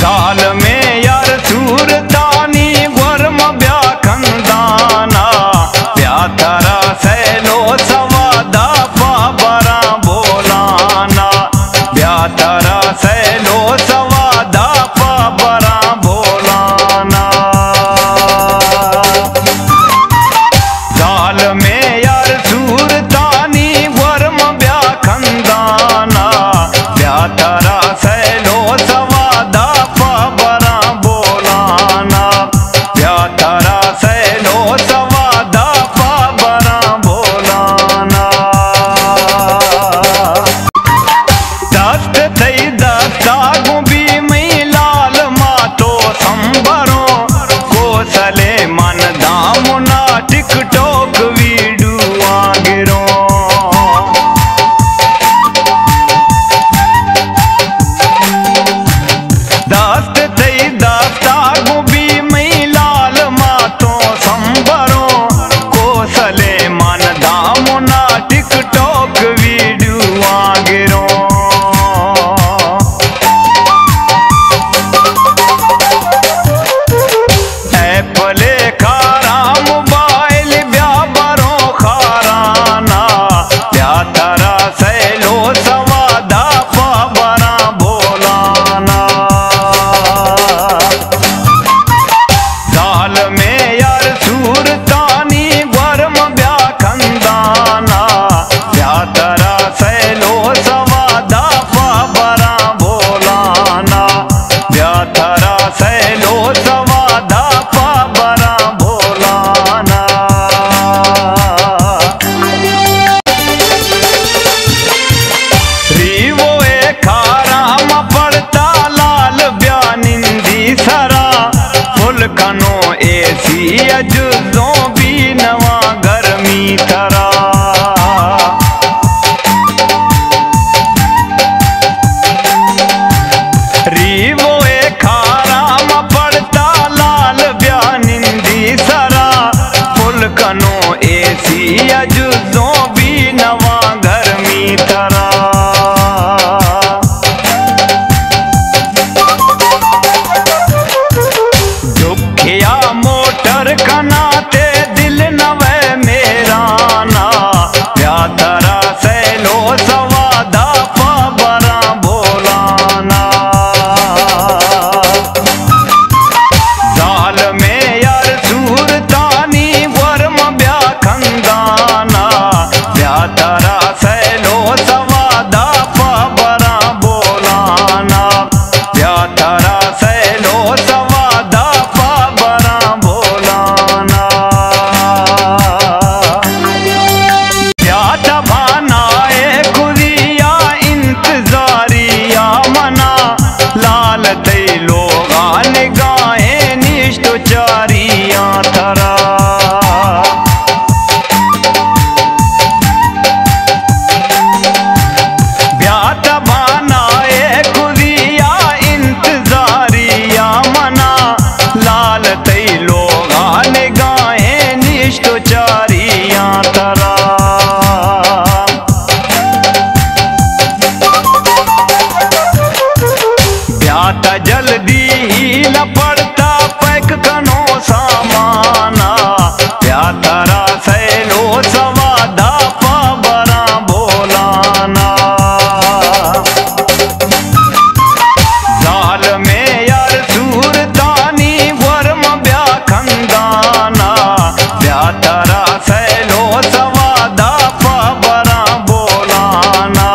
जाल में यार सूरतानी वर्म ब्या खंदाना ब्या तारा सैलो सवादा पाबरा बोलाना ब्या तारा सैलो सवादा पाबरा बोलाना जाल में यार सूरतानी वर्म ब्या खंदाना ब्या तारा सैलो सवादा पाबरा बोलाना ब्या तारा सैलो सवादा पाबरा बोलाना दस्त थई दस्ता गुबी मई लाल मातो संबरो कोसले मन दामुना टिकटॉक वीडियो आगिरो दस्त थई दस्ता गुबी मई लाल मातो संबरो कोसले मन दामुना टिकटॉक वीडियो आगिरो एप्पले खारा मोबाइल ब्या बरो खाराना ब्या तारा सैलो सवादा पाबरा बोलाना जाल में यार सूरतानी वर्म ब्या खंदाना ब्या तारा सैलो सवादा पाबरा बोलाना ब्या तारा सैलो सवादा पाबरा बोलाना रीवो ए खाराम पड़ता लाल ब्या निंदी सरा फुल कनो एसी अजुजों भी नवा गर्मी तरा रीवो ए खाराम पड़ता लाल ब्या निंदी सरा फुल कनो एसी अजुजों भी नवा गर्मी तरा दुखिया मोटर कनाते दिल नवे मेरा ना ब्या तारा सैलो सवादा पाबरा बोलाना जाल में यार सूरतानी वर्म ब्या खंदाना ब्या तारा सैलो सवादा पाबरा बोलाना ब्या तारा सैलो सवादा पाबरा बोलाना ब्या तबानाए खुदिया इंतजारिया मना लाल तई लोगा निगाहें निष्ठो चारिया तरा ब्या तबानाए खुदिया इंतजारिया मना लाल तई लोगा निगाहें निष्ठो चारिया तरा ब्याता जल्दी ही लपड़ता पैक कनो सामाना ब्या तारा सैलो सवादा पाबरा बोलाना जाल में यार सूरतानी वर्म ब्या खंदाना ब्या तारा सैलो सवादा पाबरा बोलाना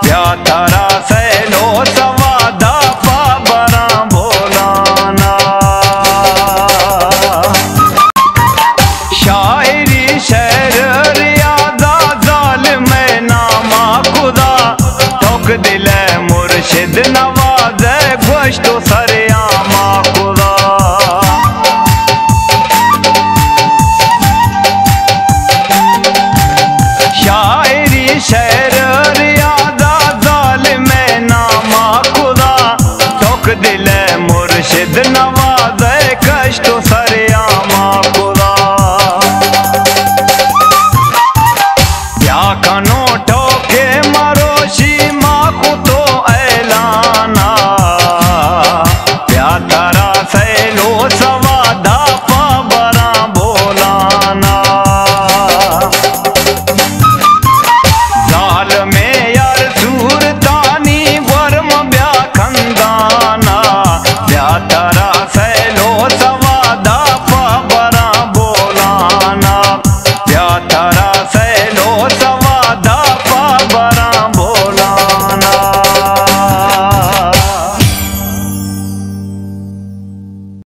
ब्या तारा सैलो सवादा पाबरा बोलाना शायरी शहर रियादा जाल में नामा खुदा ठोक दिले मुर्शिद नवाजे गोश्तो सरेआमा खुदा शायरी शहर रियादा जाल में नामा खुदा ठोक दिले मुर्शिद नवाजे